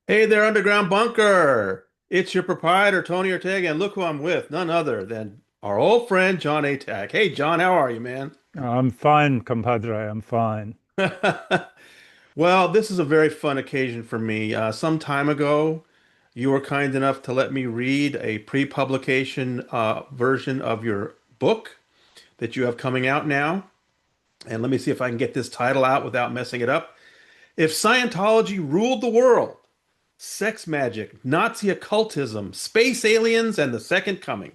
Hey there, Underground Bunker. It's your proprietor, Tony Ortega, and look who I'm with, none other than our old friend, Jon Atack. Hey, John, how are you, man? I'm fine, compadre. I'm fine. Well, this is a very fun occasion for me. Some time ago, you were kind enough to let me read a pre-publication version of your book that you have coming out now. And let me see if I can get this title out without messing it up. If Scientology ruled the world, sex magic, Nazi occultism, space aliens, and the second coming.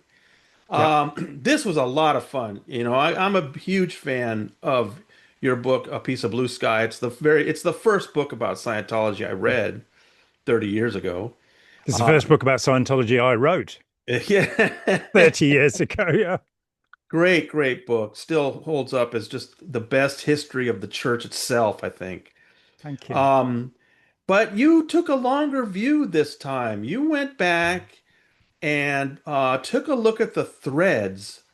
Yeah. This was a lot of fun. I'm a huge fan of your book, A Piece of Blue Sky. It's the first book about Scientology I read 30 years ago. This is the first Um, book about Scientology I wrote yeah, 30 years ago. Yeah. great, great book. Still holds up as just the best history of the church itself, I think. Thank you. Um, but you took a longer view this time. You went back and took a look at the threads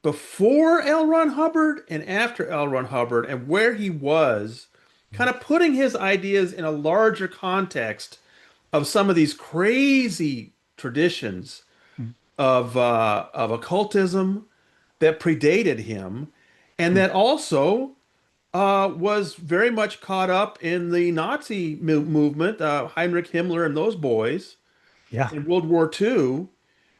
before L. Ron Hubbard and after L. Ron Hubbard and where he was, kind of putting his ideas in a larger context of some of these crazy traditions of occultism that predated him, and that also was very much caught up in the Nazi movement, Heinrich Himmler and those boys Yeah. in World War II.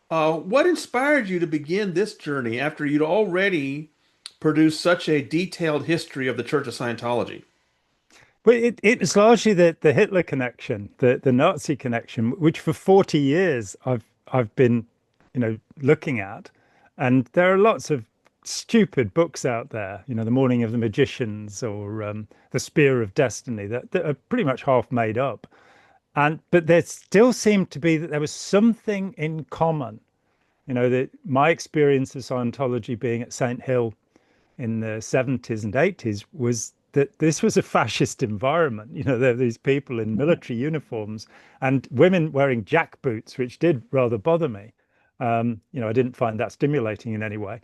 What inspired you to begin this journey after you'd already produced such a detailed history of the Church of Scientology? But it was largely the Hitler connection, the Nazi connection, which for 40 years I've been, looking at. And there are lots of stupid books out there, The Morning of the Magicians or The Spear of Destiny that are pretty much half made up. And but there still seemed to be that there was something in common. That my experience of Scientology being at St. Hill in the 70s and 80s was that this was a fascist environment. There were these people in military uniforms and women wearing jackboots, which did rather bother me. I didn't find that stimulating in any way.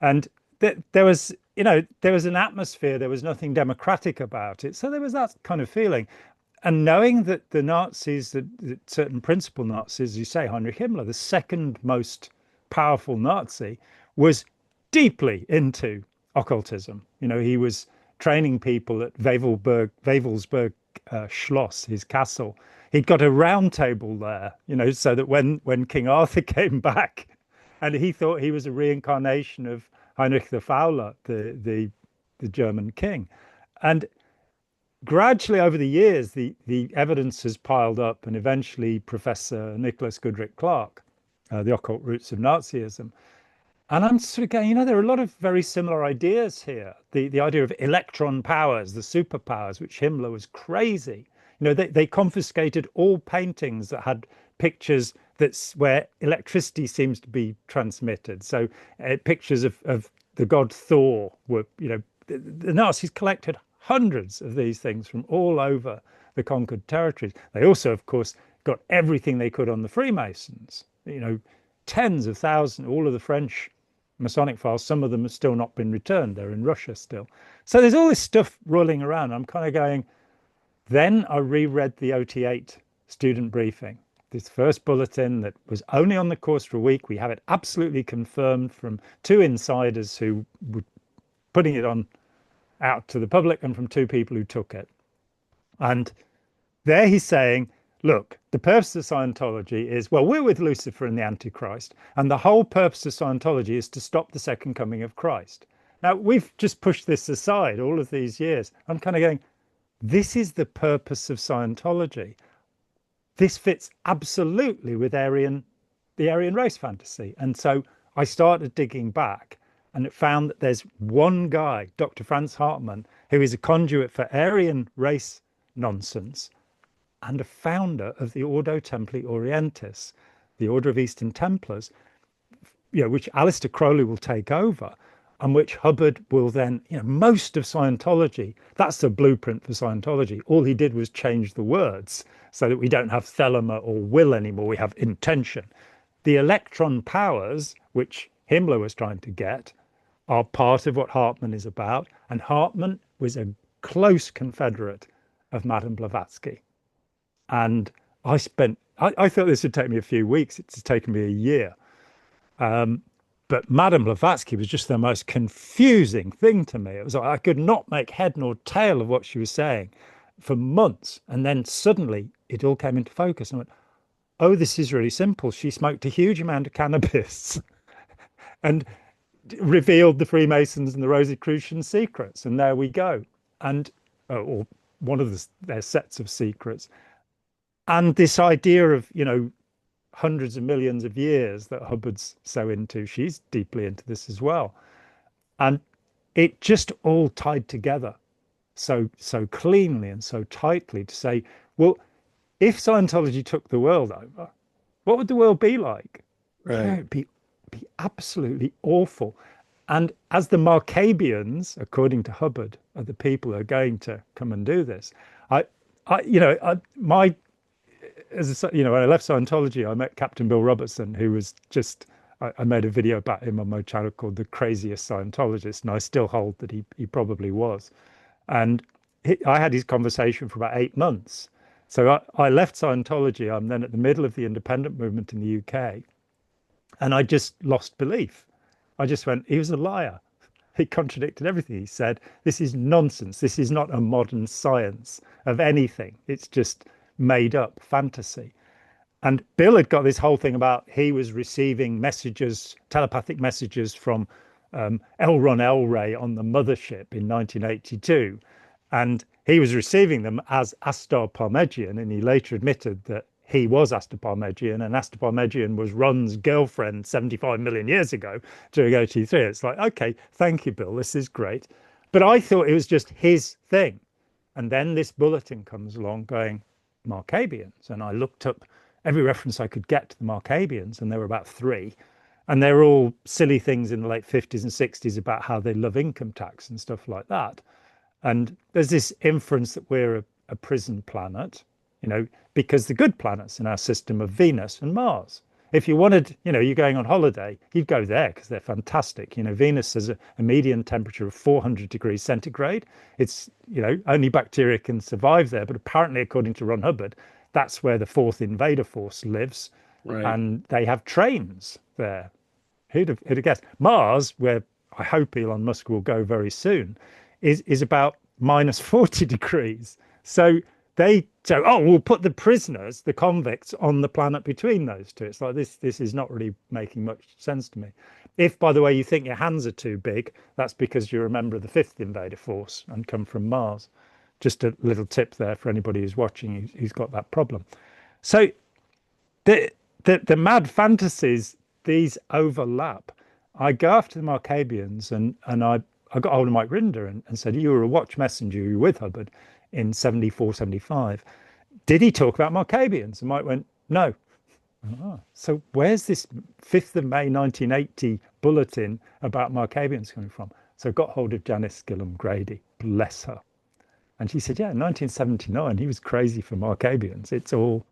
And there was, there was an atmosphere, there was nothing democratic about it. So there was that kind of feeling. And knowing that the Nazis, that certain principal Nazis, as you say, Heinrich Himmler, the second most powerful Nazi, was deeply into occultism. He was training people at Wewelsburg Schloss, his castle. He'd got a round table there, so that when King Arthur came back, and he thought he was a reincarnation of Heinrich the Fowler, the German king, and gradually over the years, the evidence has piled up, and eventually Professor Nicholas Goodrich Clark, The Occult Roots of Nazism. And I'm sort of going, there are a lot of very similar ideas here. The idea of electron powers, the superpowers, which Himmler was crazy. They confiscated all paintings that had pictures that's where electricity seems to be transmitted. So pictures of the god Thor were, the Nazis collected hundreds of these things from all over the conquered territories. They also, of course, got everything they could on the Freemasons, tens of thousands, all of the French Masonic files. Some of them have still not been returned. They're in Russia still. So there's all this stuff rolling around. I'm kind of going, then I reread the OT8 student briefing, this first bulletin that was only on the course for a week. We have it absolutely confirmed from two insiders who were putting it on out to the public and from two people who took it. And there he's saying, look, the purpose of Scientology is, well, we're with Lucifer and the Antichrist, and the whole purpose of Scientology is to stop the second coming of Christ. Now, we've just pushed this aside all of these years. I'm kind of going, this is the purpose of Scientology. This fits absolutely with the Aryan race fantasy. And so I started digging back and it found that there's one guy, Dr. Franz Hartmann, who is a conduit for Aryan race nonsense and a founder of the Ordo Templi Orientis, the Order of Eastern Templars, which Aleister Crowley will take over, and which Hubbard will then, most of Scientology, that's the blueprint for Scientology. All he did was change the words so that we don't have thelema or will anymore, we have intention. The electron powers, which Himmler was trying to get, are part of what Hartmann is about. And Hartmann was a close confederate of Madame Blavatsky. And I thought this would take me a few weeks. It's taken me a year. But Madame Blavatsky was just the most confusing thing to me. It was like I could not make head nor tail of what she was saying for months. And then suddenly it all came into focus. And I went, oh, this is really simple. She smoked a huge amount of cannabis and revealed the Freemasons and the Rosicrucian secrets. And there we go. And, or one of their sets of secrets. And this idea of, hundreds of millions of years that Hubbard's so into, she's deeply into this as well. And it just all tied together so cleanly and so tightly to say, well, if Scientology took the world over, what would the world be like? Right. It'd be absolutely awful. And as the Markabians, according to Hubbard, are the people who are going to come and do this, my when I left Scientology, I met Captain Bill Robertson, who was just, I made a video about him on my channel called The Craziest Scientologist, and I still hold that he probably was. And I had his conversation for about 8 months. So I left Scientology. I'm then at the middle of the independent movement in the UK, and I just lost belief. I just went, he was a liar. He contradicted everything he said. This is nonsense. This is not a modern science of anything. It's just made up fantasy. And Bill had got this whole thing about he was receiving messages, telepathic messages from L. Ron L. Ray on the mothership in 1982. And he was receiving them as Astar Parmegian. And he later admitted that he was Astar Parmegian, and Astar Parmegian was Ron's girlfriend 75 million years ago during OT3. It's like, okay, thank you, Bill. This is great. But I thought it was just his thing. And then this bulletin comes along going, Markabians. And I looked up every reference I could get to the Markabians, and there were about 3. And they're all silly things in the late 50s and 60s about how they love income tax and stuff like that. And there's this inference that we're a prison planet, because the good planets in our system are Venus and Mars. If you wanted, you're going on holiday, you'd go there because they're fantastic. Venus has a median temperature of 400 degrees centigrade. It's, only bacteria can survive there. But apparently, according to Ron Hubbard, that's where the fourth invader force lives. Right. And they have trains there. Who'd have guessed? Mars, where I hope Elon Musk will go very soon, is about minus 40 degrees. So we'll put the prisoners, the convicts, on the planet between those two. It's like this is not really making much sense to me. If, by the way, you think your hands are too big, that's because you're a member of the fifth invader force and come from Mars. Just a little tip there for anybody who's watching who's got that problem. So the mad fantasies, these overlap. I go after the Markabians, and I got hold of Mike Rinder and said, you were a watch messenger, you were with Hubbard in 74, 75. Did he talk about Markabians? And Mike went, no. Oh, so where's this 5th of May 1980 bulletin about Markabians coming from? So I got hold of Janice Gillum Grady, bless her. And she said, yeah, in 1979, he was crazy for Markabians. It's all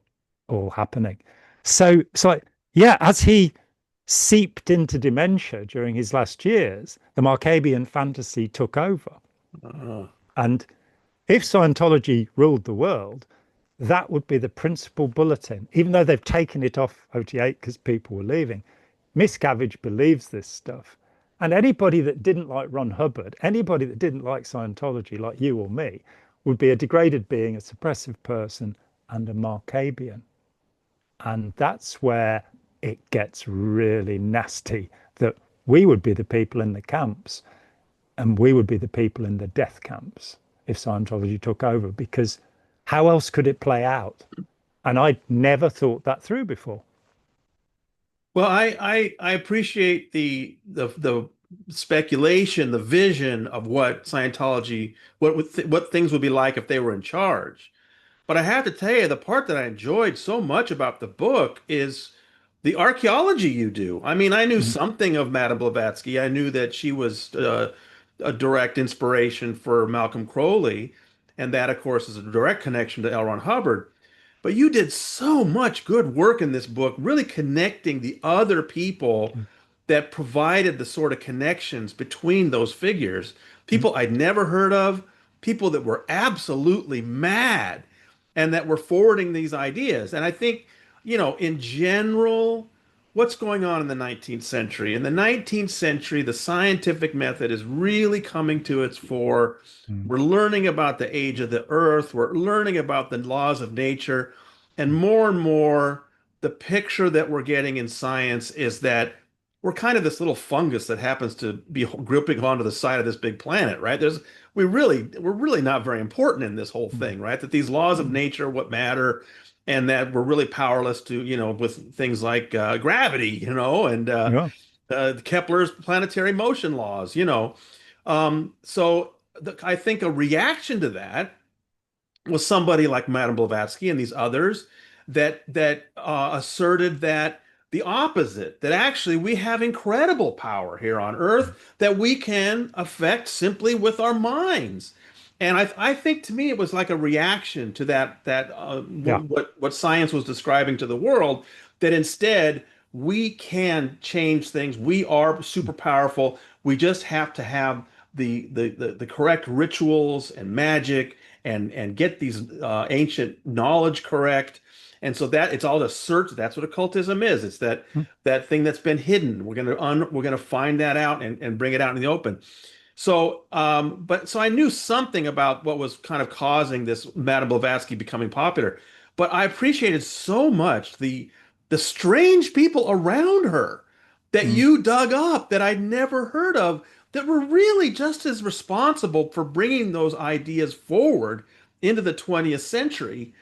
happening. So it's like, yeah, as he seeped into dementia during his last years, the Markabian fantasy took over. And if Scientology ruled the world, that would be the principal bulletin, even though they've taken it off OT8 because people were leaving. Miscavige believes this stuff. And anybody that didn't like Ron Hubbard, anybody that didn't like Scientology, like you or me, would be a degraded being, a suppressive person, and a Markabian. And that's where it gets really nasty, that we would be the people in the camps and we would be the people in the death camps if Scientology took over, because how else could it play out? And I'd never thought that through before. Well, I appreciate the speculation, the vision of what Scientology, what things would be like if they were in charge. But I have to tell you, the part that I enjoyed so much about the book is the archaeology you do. I mean, I knew something of Madame Blavatsky. I knew that she was a direct inspiration for Malcolm Crowley, and that, of course, is a direct connection to L. Ron Hubbard. But you did so much good work in this book, really connecting the other people that provided the sort of connections between those figures. People I'd never heard of, people that were absolutely mad and that we're forwarding these ideas. And I think, in general, what's going on in the 19th century? In the 19th century, the scientific method is really coming to its fore. Mm. We're learning about the age of the earth, we're learning about the laws of nature, Mm. and more, the picture that we're getting in science is that we're kind of this little fungus that happens to be gripping onto the side of this big planet, right? We're really not very important in this whole Mm. thing, right? That these laws of Mm. nature are what matter, and that we're really powerless to, with things like gravity, and Yeah. Kepler's planetary motion laws, I think a reaction to that was somebody like Madame Blavatsky and these others that asserted that the opposite, that actually we have incredible power here on Earth that we can affect simply with our minds. And I think to me it was like a reaction to that Yeah. what science was describing to the world, that instead we can change things. We are super powerful. We just have to have the correct rituals and magic and get these ancient knowledge correct. And so that it's all the search. That's what occultism is. It's Mm. that thing that's been hidden. We're gonna find that out and bring it out in the open. So I knew something about what was kind of causing this Madame Blavatsky becoming popular, but I appreciated so much the strange people around her that Mm. you dug up that I'd never heard of, that were really just as responsible for bringing those ideas forward into the 20th century.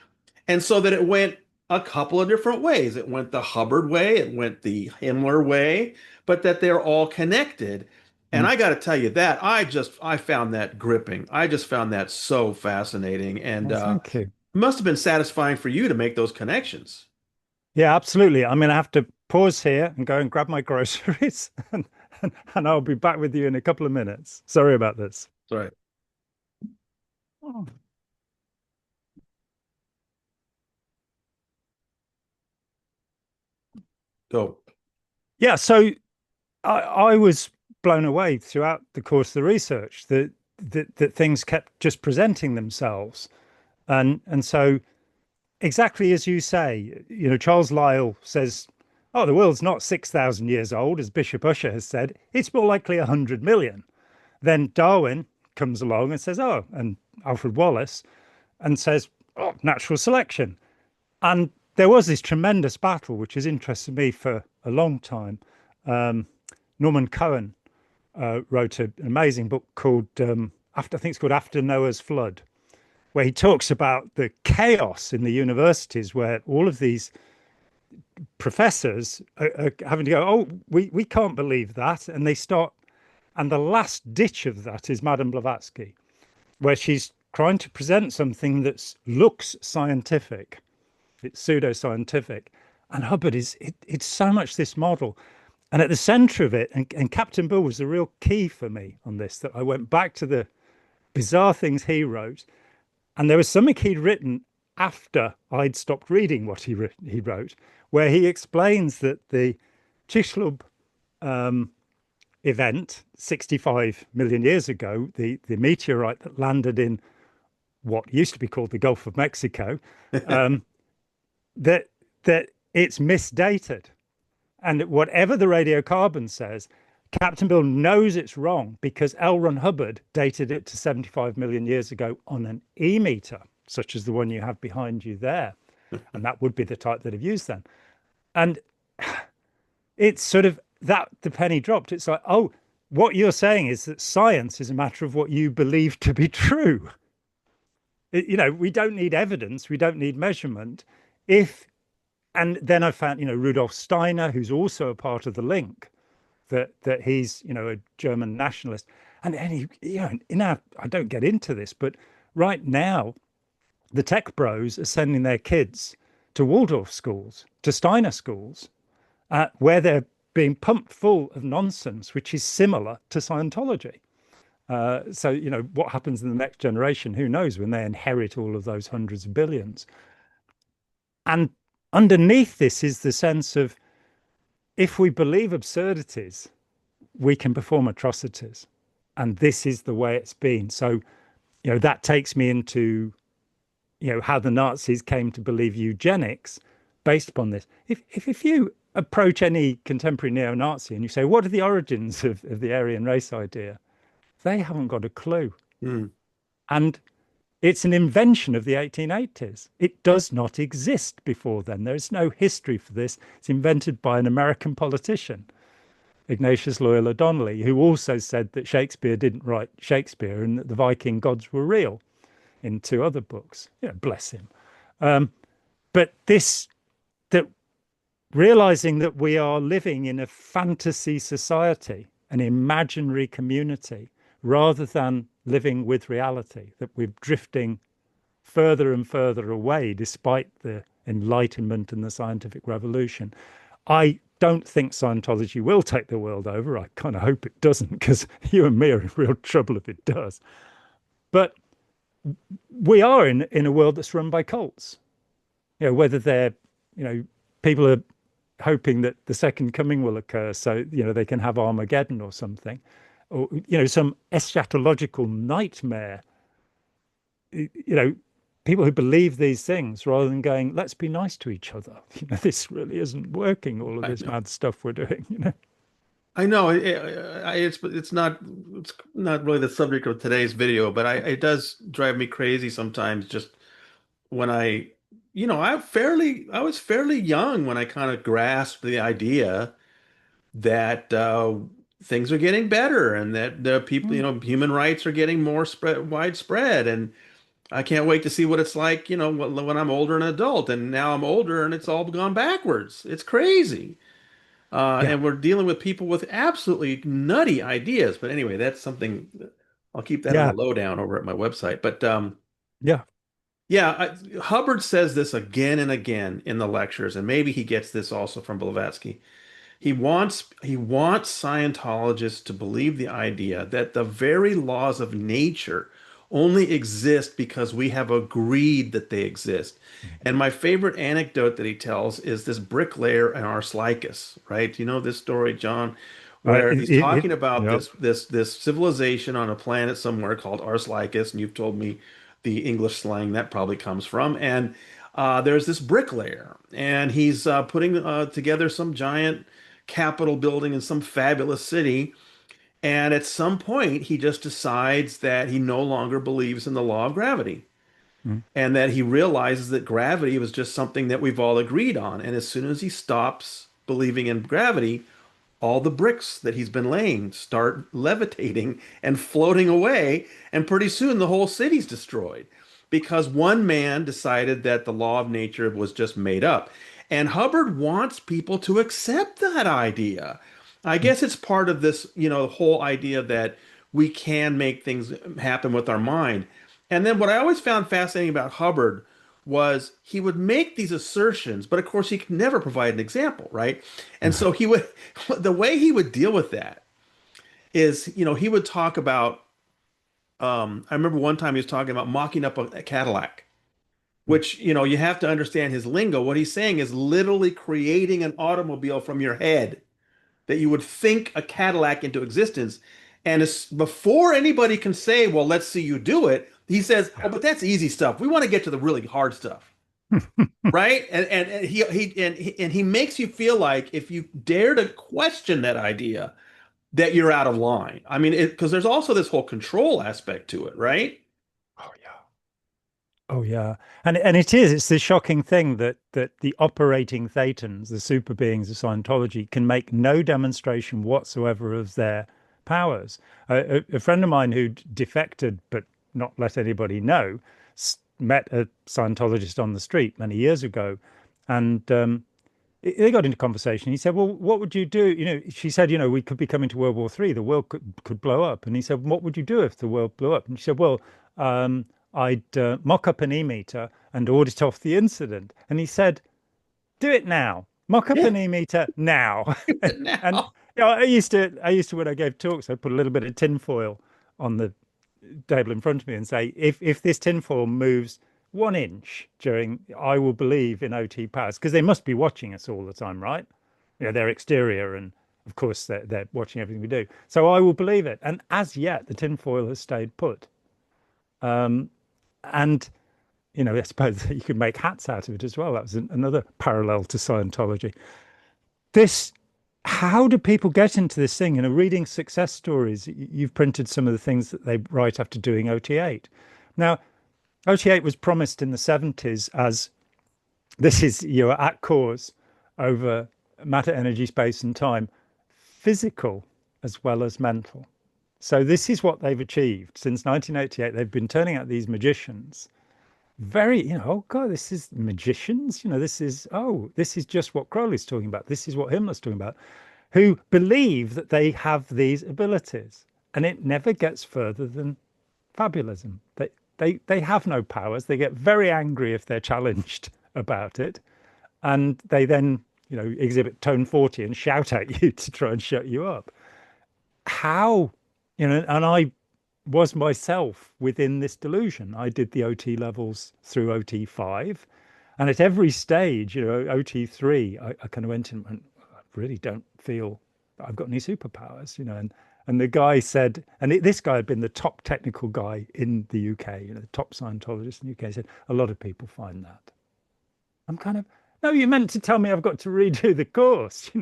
And so that it went a couple of different ways. It went the Hubbard way, it went the Himmler way, but that they're all connected. And Mm. I got to tell you that I found that gripping. I just found that so fascinating, and Well, thank you. it must have been satisfying for you to make those connections. Yeah, absolutely. I mean, I have to pause here and go and grab my groceries, and I'll be back with you in a couple of minutes. Sorry about this. Sorry. Oh. Go. Yeah, so I was blown away throughout the course of the research that things kept just presenting themselves. And so exactly as you say, Charles Lyell says, oh, the world's not 6,000 years old, as Bishop Ussher has said, it's more likely 100 million. Then Darwin comes along and says, oh, and Alfred Wallace, and says, oh, natural selection. And there was this tremendous battle, which has interested me for a long time. Norman Cohen wrote an amazing book called, I think it's called After Noah's Flood, where he talks about the chaos in the universities where all of these professors are having to go, oh, we can't believe that. And they start, and the last ditch of that is Madame Blavatsky, where she's trying to present something that looks scientific. It's pseudo-scientific. And Hubbard it's so much this model. And at the center of it, and Captain Bill was the real key for me on this, that I went back to the bizarre things he wrote. And there was something he'd written after I'd stopped reading what he wrote, where he explains that the Chicxulub event 65 million years ago, the meteorite that landed in what used to be called the Gulf of Mexico, that it's misdated. And whatever the radiocarbon says, Captain Bill knows it's wrong because L. Ron Hubbard dated it to 75 million years ago on an e-meter, such as the one you have behind you there. And that would be the type that have used then. And it's sort of that the penny dropped. It's like, oh, what you're saying is that science is a matter of what you believe to be true. We don't need evidence, we don't need measurement. And then I found, Rudolf Steiner, who's also a part of the link, that he's, a German nationalist. And he, I don't get into this, but right now, the tech bros are sending their kids to Waldorf schools, to Steiner schools, where they're being pumped full of nonsense, which is similar to Scientology. So, what happens in the next generation, who knows, when they inherit all of those hundreds of billions. And underneath this is the sense of, if we believe absurdities, we can perform atrocities. And this is the way it's been. So, that takes me into, how the Nazis came to believe eugenics based upon this. If you approach any contemporary neo-Nazi and you say, what are the origins of the Aryan race idea? They haven't got a clue. Hmm. And it's an invention of the 1880s. It does not exist before then. There is no history for this. It's invented by an American politician, Ignatius Loyola Donnelly, who also said that Shakespeare didn't write Shakespeare and that the Viking gods were real in two other books. Bless him. But that realizing that we are living in a fantasy society, an imaginary community, rather than living with reality, that we're drifting further and further away despite the Enlightenment and the scientific revolution. I don't think Scientology will take the world over. I kind of hope it doesn't, because you and me are in real trouble if it does. But we are in a world that's run by cults. Whether they're, people are hoping that the second coming will occur so, they can have Armageddon or something, or, some eschatological nightmare. People who believe these things rather than going, let's be nice to each other. This really isn't working, all of I this know. mad stuff we're doing. I know it's not really the subject of today's video, but it does drive me crazy sometimes. Just when I was fairly young when I kind of grasped the idea that things are getting better and that the people, Mm. human rights are getting more widespread, and I can't wait to see what it's like, when I'm older and adult. And now I'm older and it's all gone backwards. It's crazy. Yeah, And we're dealing with people with absolutely nutty ideas. But anyway, that's something I'll keep that on the yeah, lowdown over at my website. But yeah. yeah, Hubbard says this again and again in the lectures, and maybe he gets this also from Blavatsky. He wants Scientologists to believe the idea that the very laws of nature only exist because we have agreed that they exist. And my favorite anecdote that he tells is this bricklayer in Arslycus, right? You know this story, John, where he's talking about Yeah. this civilization on a planet somewhere called Arslycus, and you've told me the English slang that probably comes from. And there's this bricklayer, and he's putting together some giant Capitol building in some fabulous city. And at some point, he just decides that he no longer believes in the law of gravity, Mm. and that he realizes that gravity was just something that we've all agreed on. And as soon as he stops believing in gravity, all the bricks that he's been laying start levitating and floating away. And pretty soon, the whole city's destroyed because one man decided that the law of nature was just made up. And Hubbard wants people to accept that idea. I guess it's part of this, whole idea that we can make things happen with our mind. And then what I always found fascinating about Hubbard was he would make these assertions, but of course he could never provide an example, right? And so the way he would deal with that is, he would talk about, I remember one time he was talking about mocking up a Cadillac, which, you have to understand his lingo. What he's saying is literally creating an automobile from your head that you would think a Cadillac into existence. And before anybody can say, well, let's see you do it, he says, oh, Yeah. but that's easy stuff. We want to get to the really hard stuff. Right? And he makes you feel like if you dare to question that idea, that you're out of line. I mean, because there's also this whole control aspect to it, right? Oh yeah. Oh yeah. And it's the shocking thing that the operating thetans, the super beings of Scientology, can make no demonstration whatsoever of their powers. A friend of mine who defected but not let anybody know met a Scientologist on the street many years ago, and they got into conversation. He said, "Well, what would you do?" She said, "We could be coming to World War III. The world could blow up." And he said, "What would you do if the world blew up?" And she said, "Well, I'd mock up an e-meter and audit off the incident." And he said, "Do it now. Mock up Yeah. an e-meter now." And Now. I used to when I gave talks, I'd put a little bit of tinfoil on the table in front of me and say, if this tinfoil moves 1 inch during, I will believe in OT powers, because they must be watching us all the time, right? They're exterior, and of course they're watching everything we do. So I will believe it. And as yet, the tinfoil has stayed put. And I suppose that you could make hats out of it as well. That was another parallel to Scientology. This, how do people get into this thing? Reading success stories, you've printed some of the things that they write after doing OT8. Now, OT8 was promised in the 70s as this is your at cause over matter, energy, space, and time, physical as well as mental. So this is what they've achieved since 1988. They've been turning out these magicians. Very, oh God, this is magicians. This is just what Crowley's talking about. This is what Himmler's talking about, who believe that they have these abilities. And it never gets further than fabulism. They have no powers. They get very angry if they're challenged about it. And they then, exhibit tone 40 and shout at you to try and shut you up. How, and I was myself within this delusion. I did the OT levels through OT5. And at every stage, OT3, I kind of went in and went, I really don't feel I've got any superpowers, and the guy said, this guy had been the top technical guy in the UK, the top Scientologist in the UK, said, a lot of people find that. I'm kind of, no, you meant to tell me I've got to redo the course,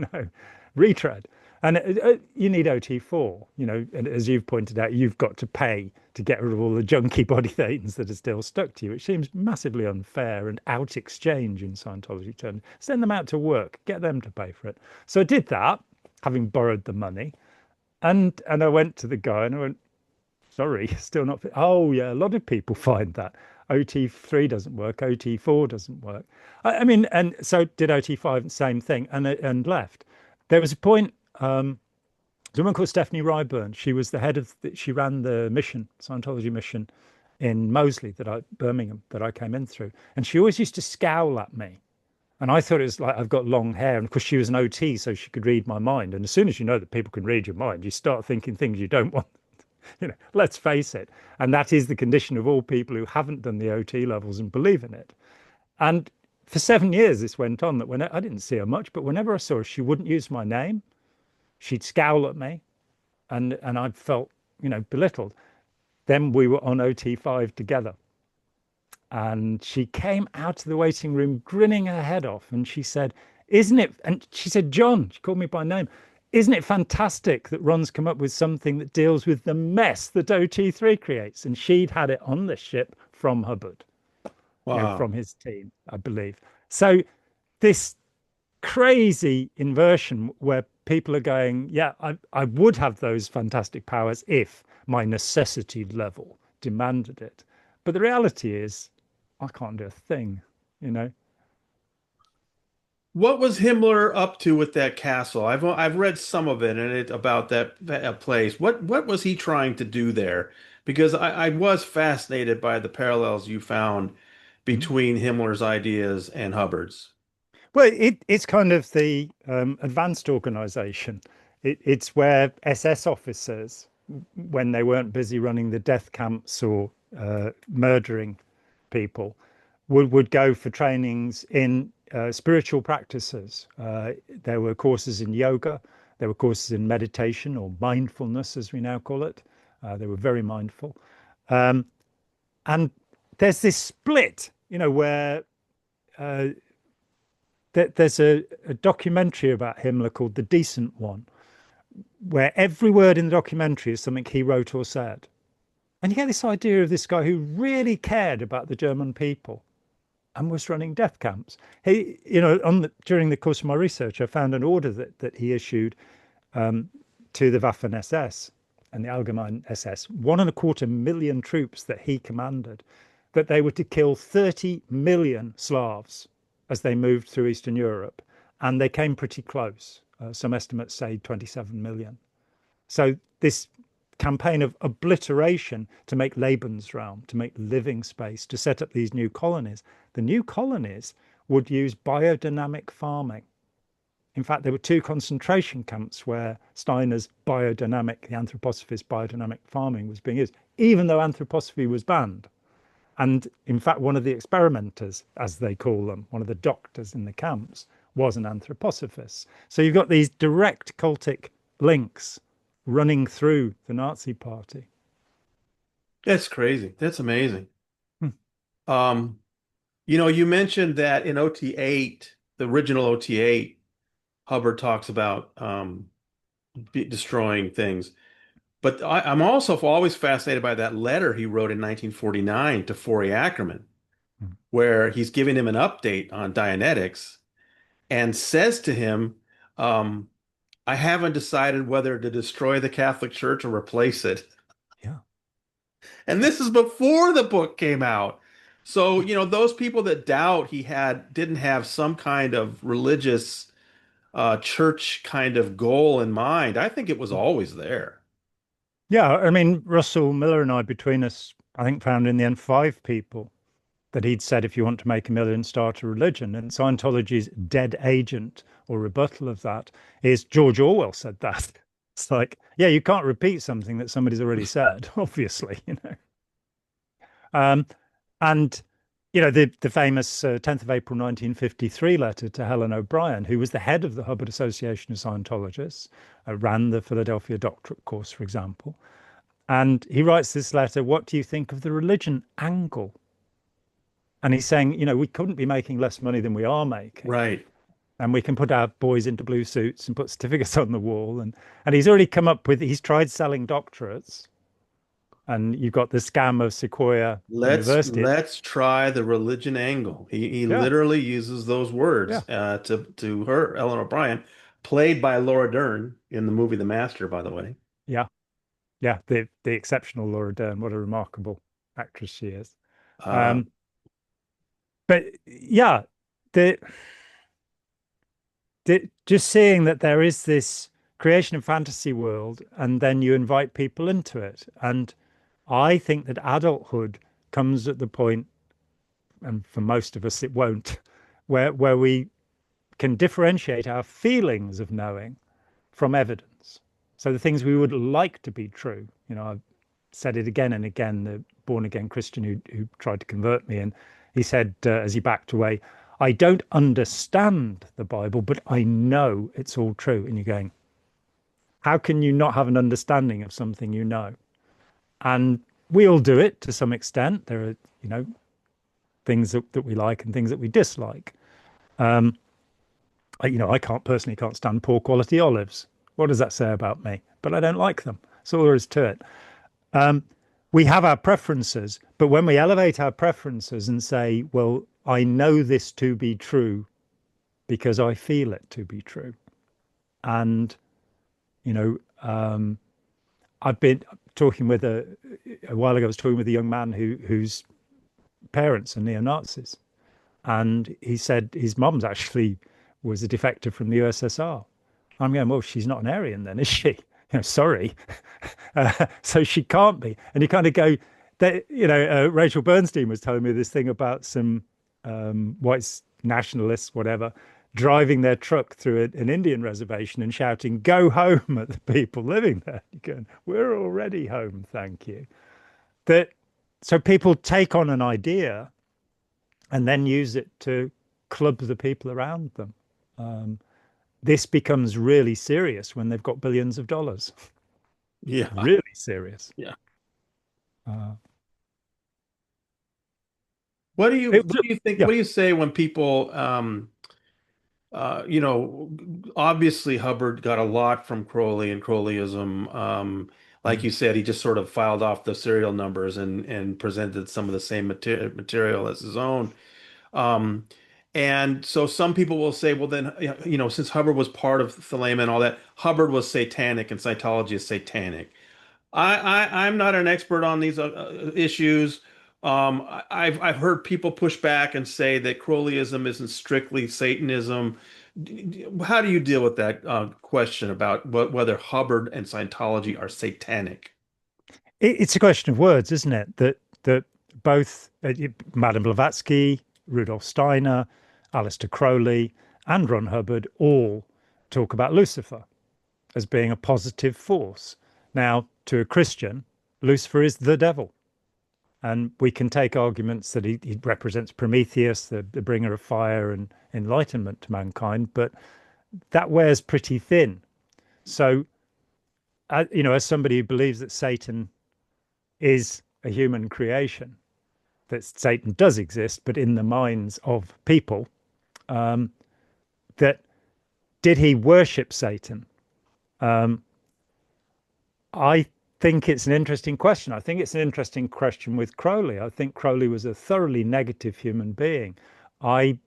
retread. And you need OT4, and as you've pointed out, you've got to pay to get rid of all the junky body thetans that are still stuck to you, which seems massively unfair and out exchange in Scientology terms. Send them out to work, get them to pay for it. So I did that, having borrowed the money. And I went to the guy and I went, sorry, still not fit. Oh, yeah, a lot of people find that. OT3 doesn't work, OT4 doesn't work. I mean, and so did OT5, same thing, and left. There was a point, there's a woman called Stephanie Ryburn. She was the head of, she ran the mission, Scientology mission in Moseley, Birmingham, that I came in through. And she always used to scowl at me. And I thought it was like I've got long hair. And of course, she was an OT, so she could read my mind. And as soon as you know that people can read your mind, you start thinking things you don't want. Let's face it. And that is the condition of all people who haven't done the OT levels and believe in it. And for 7 years, this went on that when I didn't see her much, but whenever I saw her, she wouldn't use my name. She'd scowl at me. And I felt, belittled. Then we were on OT5 together. And she came out of the waiting room grinning her head off. And she said, isn't it? And she said, John, she called me by name. Isn't it fantastic that Ron's come up with something that deals with the mess that OT3 creates? And she'd had it on the ship from Hubbard, Wow. from his team, I believe. So this crazy inversion where people are going, yeah, I would have those fantastic powers if my necessity level demanded it. But the reality is, I can't do a thing, What was Himmler up to with that castle? I've read some of it and it about that place. What was he trying to do there? Because I was fascinated by the parallels you found between Himmler's ideas and Hubbard's. Well, it's kind of the advanced organization. It's where SS officers, when they weren't busy running the death camps or murdering people, would go for trainings in spiritual practices. There were courses in yoga, there were courses in meditation or mindfulness, as we now call it. They were very mindful. And there's this split, where there's a documentary about Himmler called The Decent One, where every word in the documentary is something he wrote or said. And you get this idea of this guy who really cared about the German people and was running death camps. He, during the course of my research, I found an order that he issued to the Waffen SS and the Allgemeine SS, 1.25 million troops that he commanded, that they were to kill 30 million Slavs as they moved through Eastern Europe. And they came pretty close. Some estimates say 27 million. So this campaign of obliteration to make Lebensraum, to make living space, to set up these new colonies. The new colonies would use biodynamic farming. In fact, there were 2 concentration camps where Steiner's biodynamic, the anthroposophist biodynamic farming was being used, even though anthroposophy was banned. And in fact, one of the experimenters, as they call them, one of the doctors in the camps, was an anthroposophist. So you've got these direct cultic links running through the Nazi party. That's crazy. That's amazing. Hmm. Um, you mentioned that in OT8, the original OT8, Hubbard talks about destroying things. But I'm also always fascinated by that letter he wrote in 1949 to Forey Ackerman, Mm. where he's giving him an update on Dianetics and says to him, um, I haven't decided whether to destroy the Catholic Church or replace it. Yeah. And this is before the book came out. So, those people that doubt he didn't have some kind of religious church kind of goal in mind, I think it was always there. Yeah, I mean, Russell Miller and I, between us, I think found in the end 5 people that he'd said, if you want to make a million, start a religion. And Scientology's dead agent or rebuttal of that is George Orwell said that. It's like, yeah, you can't repeat something that somebody's already said, obviously, you know. Um, and the famous 10th of April 1953 letter to Helen O'Brien, who was the head of the Hubbard Association of Scientologists, ran the Philadelphia doctorate course, for example. And he writes this letter, what do you think of the religion angle? And he's saying, we couldn't be making less money than we are making. Right. And we can put our boys into blue suits and put certificates on the wall. And he's already come up with, he's tried selling doctorates. And you've got the scam of Sequoia Let's University. let's try the religion angle. He Yeah, literally uses those yeah, words to her, Ellen O'Brien, played by Laura Dern in the movie The Master, by the way. yeah, yeah. The exceptional Laura Dern. What a remarkable actress she is. Uh, Um, but yeah, the just seeing that there is this creation of fantasy world, and then you invite people into it. And I think that adulthood comes at the point, and for most of us it won't, where we can differentiate our feelings of knowing from evidence. So the things we would like to be true, I've said it again and again, the born again Christian who tried to convert me, and he said, as he backed away, I don't understand the Bible, but I know it's all true. And you're going, how can you not have an understanding of something you know? And we all do it to some extent. There are, things that we like and things that we dislike. Um, I can't stand poor quality olives. What does that say about me? But I don't like them. That's all there is to it. Um, we have our preferences, but when we elevate our preferences and say, well, I know this to be true because I feel it to be true. And, you know, um, I've been talking with a while ago, I was talking with a young man whose parents are neo-Nazis. And he said his mum's actually was a defector from the USSR. I'm going, well, she's not an Aryan then, is she? Sorry. So she can't be. And you kind of go, that, Rachel Bernstein was telling me this thing about some white nationalists, whatever, driving their truck through an Indian reservation and shouting, go home at the people living there. You're going, we're already home, thank you. That So people take on an idea and then use it to club the people around them. This becomes really serious when they've got billions of dollars. yeah, Really serious. yeah. Uh, What do you it what was, do you think? yeah. What do you say when people, you know, obviously Hubbard got a lot from Crowley and Crowleyism. Like Mm. you said, he just sort of filed off the serial numbers and presented some of the same material as his own. Um, and so some people will say, well, then, since Hubbard was part of Thelema and all that, Hubbard was satanic and Scientology is satanic. I'm not an expert on these issues. I've heard people push back and say that Crowleyism isn't strictly Satanism. How do you deal with that question about whether Hubbard and Scientology are satanic? It's a question of words, isn't it? That both Madame Blavatsky, Rudolf Steiner, Aleister Crowley, and Ron Hubbard all talk about Lucifer as being a positive force. Now, to a Christian, Lucifer is the devil. And we can take arguments that he represents Prometheus, the bringer of fire and enlightenment to mankind, but that wears pretty thin. So, as somebody who believes that Satan is a human creation, that Satan does exist, but in the minds of people, that did he worship Satan? I think it's an interesting question. I think it's an interesting question with Crowley. I think Crowley was a thoroughly negative human being. I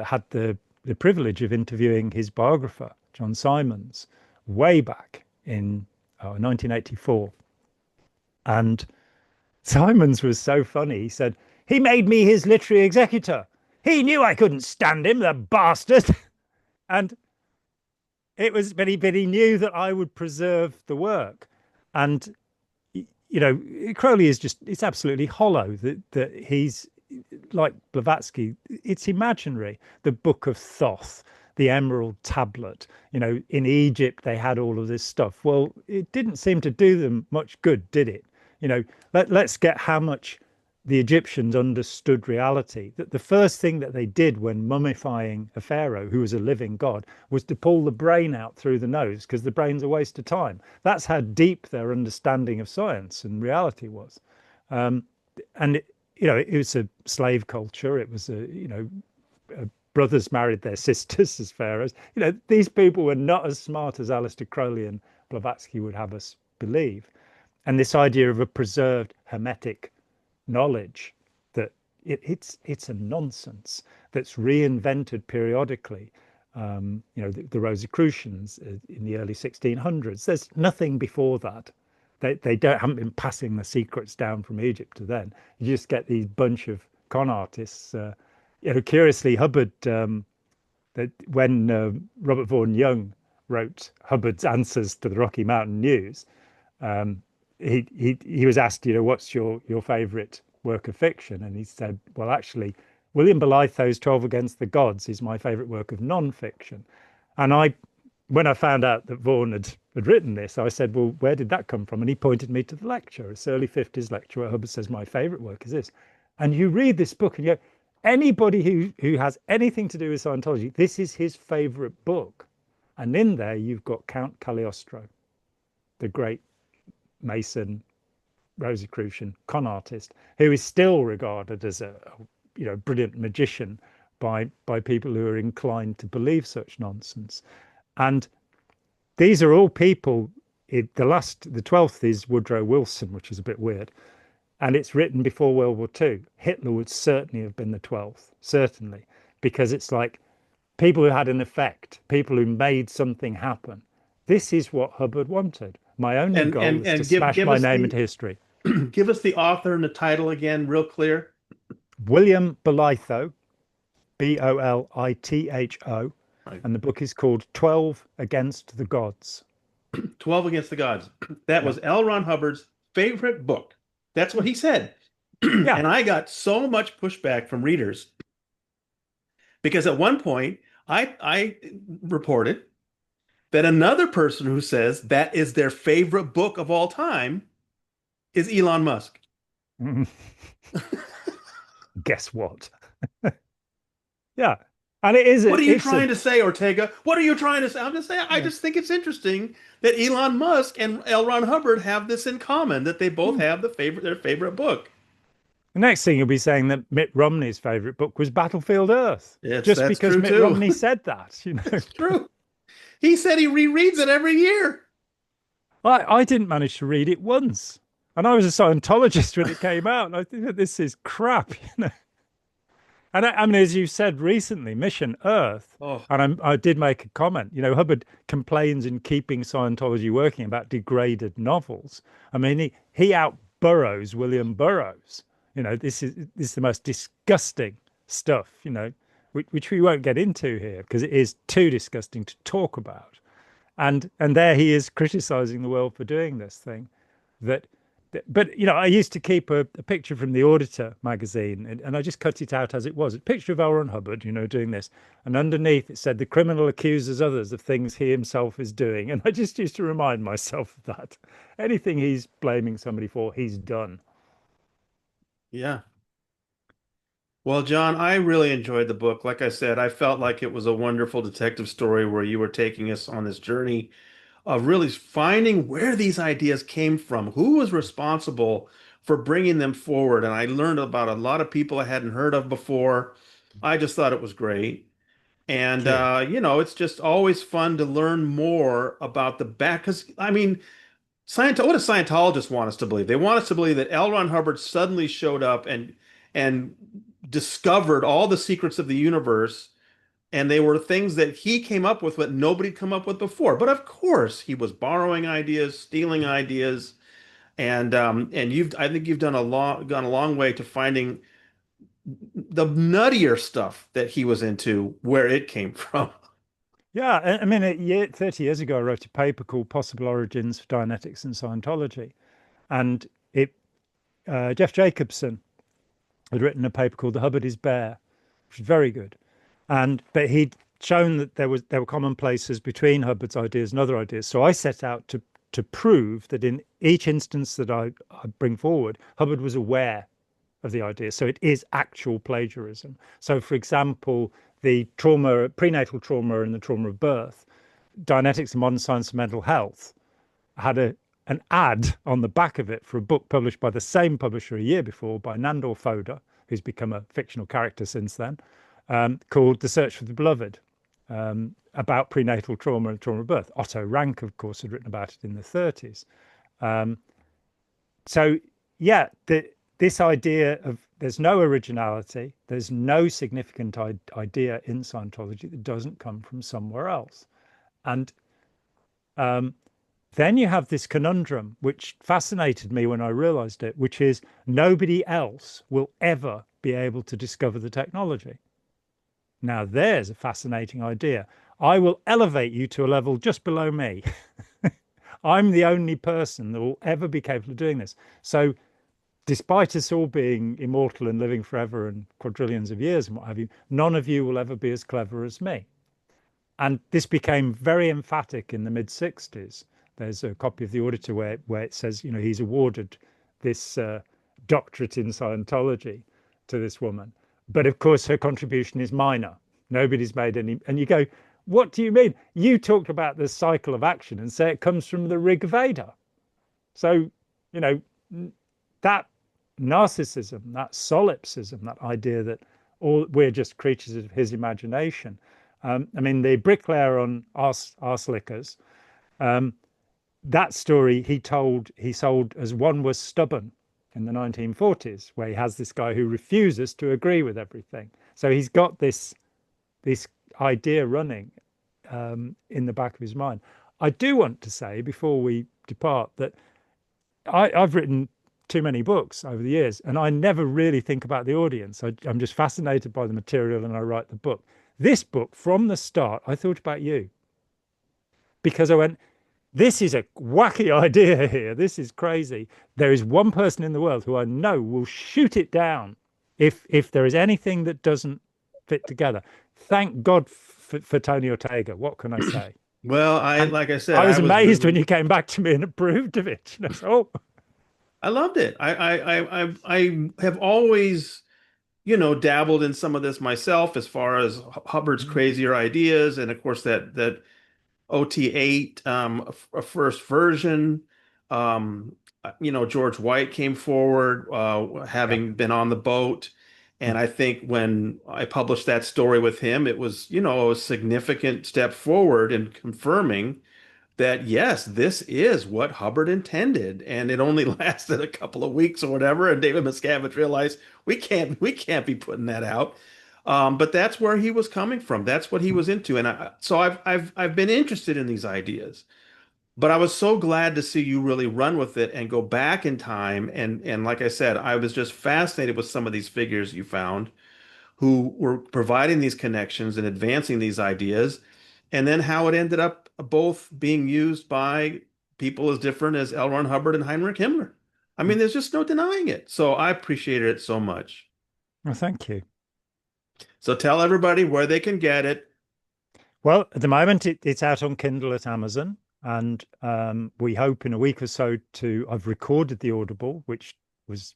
had the privilege of interviewing his biographer, John Simons, way back in 1984. And Simons was so funny. He said, he made me his literary executor. He knew I couldn't stand him, the bastard. And it was, but he knew that I would preserve the work. And, Crowley is just, it's absolutely hollow that he's like Blavatsky. It's imaginary. The Book of Thoth, the Emerald Tablet, in Egypt, they had all of this stuff. Well, it didn't seem to do them much good, did it? Let's get how much the Egyptians understood reality. That the first thing that they did when mummifying a pharaoh who was a living god was to pull the brain out through the nose, because the brain's a waste of time. That's how deep their understanding of science and reality was. And it was a slave culture. It was brothers married their sisters as pharaohs. These people were not as smart as Aleister Crowley and Blavatsky would have us believe. And this idea of a preserved hermetic knowledge, that it's a nonsense that's reinvented periodically. The Rosicrucians in the early 1600s. There's nothing before that. They haven't been passing the secrets down from Egypt to then. You just get these bunch of con artists. Curiously, Hubbard, that when Robert Vaughan Young wrote Hubbard's answers to the Rocky Mountain News, he was asked, what's your favorite work of fiction? And he said, well, actually, William Belitho's 12 Against the Gods is my favorite work of non-fiction. And when I found out that Vaughan had written this, I said, well, where did that come from? And he pointed me to the lecture, this early 50s lecture where Hubbard says, my favorite work is this. And you read this book and you go, anybody who has anything to do with Scientology, this is his favorite book. And in there, you've got Count Cagliostro, the great Mason, Rosicrucian con artist, who is still regarded as a brilliant magician by people who are inclined to believe such nonsense. And these are all people. The 12th is Woodrow Wilson, which is a bit weird, and it's written before World War II. Hitler would certainly have been the 12th, certainly, because it's like people who had an effect, people who made something happen. This is what Hubbard wanted. My only goal is to smash my name into history. Give us the author and the title again, real clear. William Belitho, Bolitho, right. And the book is called 12 Against the Gods. 12 Against the Gods. That was L. Ron Hubbard's favorite book. That's what he said. Yeah. And I got so much pushback from readers because at one point I reported that another person who says that is their favorite book of all time is Elon Musk. Guess what? Yeah. And it is. What are you trying to say, Ortega? What are you trying to say? I'm just saying, I just think it's interesting that Elon Musk and L. Ron Hubbard have this in common, that they both have their favorite book. The next thing you'll be saying that Mitt Romney's favorite book was Battlefield Earth. Yes, just because Mitt Romney said that, It's true. He said he rereads it every year. I didn't manage to read it once. And I was a Scientologist when it came out. And I think that this is crap, And I mean, as you said recently, Mission Earth, and I did make a comment, Hubbard complains in Keeping Scientology Working about degraded novels. I mean, he out-burrows William Burroughs. This is the most disgusting stuff, which we won't get into here because it is too disgusting to talk about. And there he is criticizing the world for doing this thing. But I used to keep a picture from the Auditor magazine, and I just cut it out as it was. A picture of L. Ron Hubbard, doing this. And underneath it said, the criminal accuses others of things he himself is doing. And I just used to remind myself of that. Anything he's blaming somebody for, he's done. Yeah. Well, John, I really enjoyed the book. Like I said, I felt like it was a wonderful detective story where you were taking us on this journey of really finding where these ideas came from, who was responsible for bringing them forward. And I learned about a lot of people I hadn't heard of before. I just thought it was great. And, Thank you. it's just always fun to learn more about the back. Because, I mean, what do Scientologists want us to believe? They want us to believe that L. Ron Hubbard suddenly showed up and discovered all the secrets of the universe, and they were things that he came up with that nobody'd come up with before. But of course, he was borrowing ideas, stealing ideas, and I think you've gone a long way to finding the nuttier stuff that he was into, where it came from. Yeah, I mean, 30 years ago, I wrote a paper called Possible Origins for Dianetics and Scientology. And Jeff Jacobson had written a paper called The Hubbard is Bare, which was very good. But he'd shown that there were common places between Hubbard's ideas and other ideas. So I set out to prove that in each instance that I bring forward, Hubbard was aware of the idea. So it is actual plagiarism. So, for example, the trauma, prenatal trauma and the trauma of birth, Dianetics and Modern Science of Mental Health had an ad on the back of it for a book published by the same publisher a year before by Nandor Foda, who's become a fictional character since then, called The Search for the Beloved, about prenatal trauma and trauma of birth. Otto Rank, of course, had written about it in the 30s. So, yeah, this idea of there's no originality, there's no significant idea in Scientology that doesn't come from somewhere else. And then you have this conundrum, which fascinated me when I realized it, which is nobody else will ever be able to discover the technology. Now, there's a fascinating idea. I will elevate you to a level just below me. I'm the only person that will ever be capable of doing this. So, despite us all being immortal and living forever and quadrillions of years and what have you, none of you will ever be as clever as me. And this became very emphatic in the mid-60s. There's a copy of the Auditor where it says, he's awarded this doctorate in Scientology to this woman. But of course, her contribution is minor. Nobody's made any. And you go, what do you mean? You talked about the cycle of action and say it comes from the Rig Veda. So, that narcissism, that solipsism, that idea that we're just creatures of his imagination. The bricklayer on Arse Lickers, that story he sold as One Was Stubborn in the 1940s, where he has this guy who refuses to agree with everything. So he's got this idea running in the back of his mind. I do want to say before we depart that I've written too many books over the years, and I never really think about the audience. I'm just fascinated by the material and I write the book. This book, from the start, I thought about you because I went, this is a wacky idea here. This is crazy. There is one person in the world who I know will shoot it down if there is anything that doesn't fit together. Thank God for Tony Ortega. What can I say? Well, And like I said, I was amazed really, when you came back to me and approved of it. So, oh, I loved it. I have always, dabbled in some of this myself as far as Hubbard's crazier ideas, and of course that OT8, a first version. George White came forward, yeah. having been on the boat. And I think when I published that story with him, it was, a significant step forward in confirming that, yes, this is what Hubbard intended. And it only lasted a couple of weeks or whatever. And David Miscavige realized we can't be putting that out. But that's where he was coming from. That's what he was into. And so I've been interested in these ideas. But I was so glad to see you really run with it and go back in time. And like I said, I was just fascinated with some of these figures you found who were providing these connections and advancing these ideas, and then how it ended up both being used by people as different as L. Ron Hubbard and Heinrich Himmler. I mean, there's just no denying it. So I appreciated it so much. Well, thank you. So tell everybody where they can get it. Well, at the moment, it's out on Kindle at Amazon. And we hope in a week or so I've recorded the Audible, which was,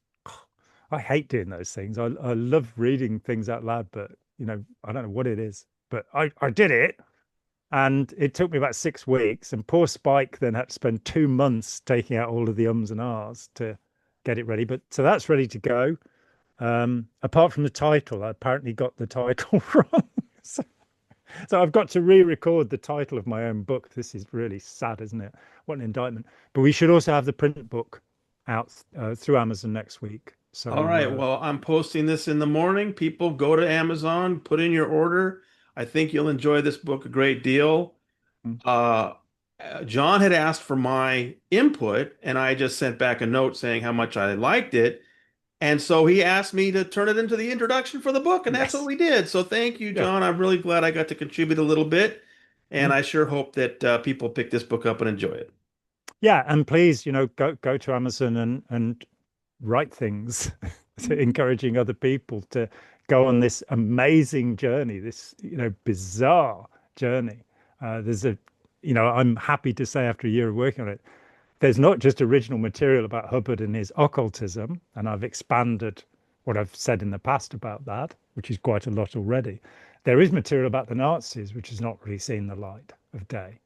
I hate doing those things. I love reading things out loud, but, I don't know what it is, but I did it. And it took me about 6 weeks. And poor Spike then had to spend 2 months taking out all of the ums and ahs to get it ready. But so that's ready to go. Apart from the title, I apparently got the title wrong. So, so I've got to re-record the title of my own book. This is really sad, isn't it? What an indictment. But we should also have the print book out through Amazon next week. All So right. Well, I'm posting this in the morning. People go to Amazon, put in your order. I think you'll enjoy this book a great deal. mm, Uh, John had asked for my input, and I just sent back a note saying how much I liked it. And so he asked me to turn it into the introduction for the book, and that's what yes, we did. So thank you, yeah. John. I'm really glad I got to contribute a little bit, and mm. I sure hope that people pick this book up and enjoy it. Yeah, and please, go to Amazon and write things, to encouraging other people to go on this amazing journey, this bizarre journey. There's a, I'm happy to say after a year of working on it, there's not just original material about Hubbard and his occultism, and I've expanded what I've said in the past about that, which is quite a lot already. There is material about the Nazis, which has not really seen the light of day.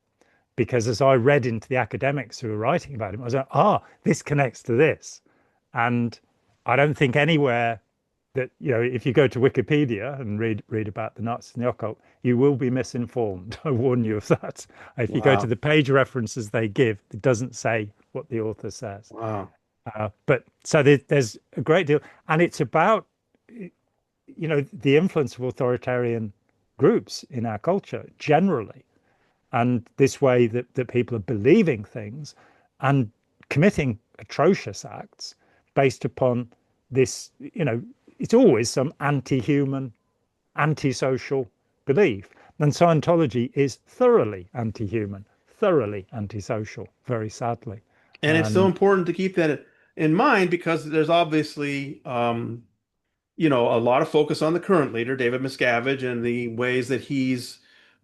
Because as I read into the academics who were writing about him, I was like, this connects to this. And I don't think anywhere that, if you go to Wikipedia and read about the Nazis and the occult, you will be misinformed. I warn you of that. If you go to Wow. the page references they give, it doesn't say what the author says. Wow. But so there's a great deal, and it's about, the influence of authoritarian groups in our culture generally, and this way that people are believing things and committing atrocious acts based upon this, it's always some anti-human, antisocial belief. And Scientology is thoroughly anti-human, thoroughly antisocial, very sadly. And it's so And important to keep that in mind because there's obviously, a lot of focus on the current leader, David Miscavige, and the ways that he's,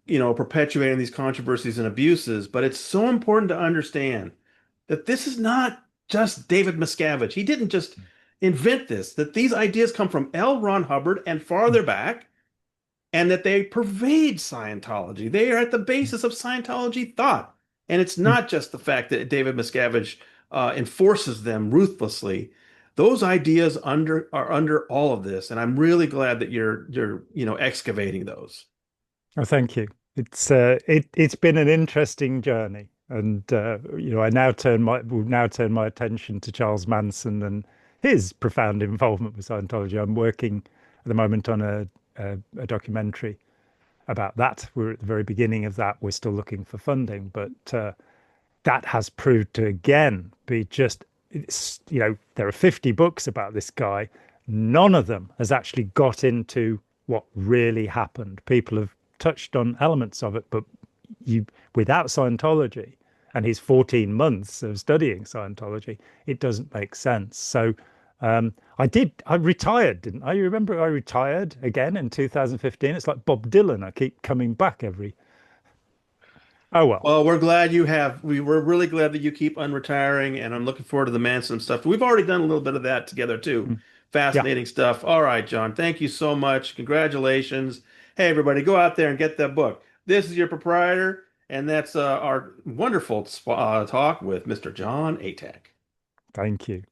perpetuating these controversies and abuses. But it's so important to understand that this is not just David Miscavige. He didn't just invent this, that these ideas come from L. Ron Hubbard and farther back, and that they pervade Scientology. They are at the basis of Scientology thought. And it's not just the fact that David Miscavige enforces them ruthlessly. Those ideas are under all of this, and I'm really glad that you're excavating those. oh, thank you. It's been an interesting journey, and I will now turn my attention to Charles Manson and his profound involvement with Scientology. I'm working at the moment on a documentary about that. We're at the very beginning of that. We're still looking for funding, but that has proved to again be just, there are 50 books about this guy. None of them has actually got into what really happened. People have touched on elements of it, but without Scientology and his 14 months of studying Scientology, it doesn't make sense. So I retired, didn't I? You remember I retired again in 2015. It's like Bob Dylan. I keep coming back oh well. Well, we're really glad that you keep unretiring, and I'm looking forward to the Manson stuff. We've already done a little bit of that together too. Mm. Yeah, Fascinating stuff. All right, John, thank you so much. Congratulations. Hey, everybody, go out there and get that book. This is your proprietor, and that's our wonderful talk with Mr. Jon Atack. thank you.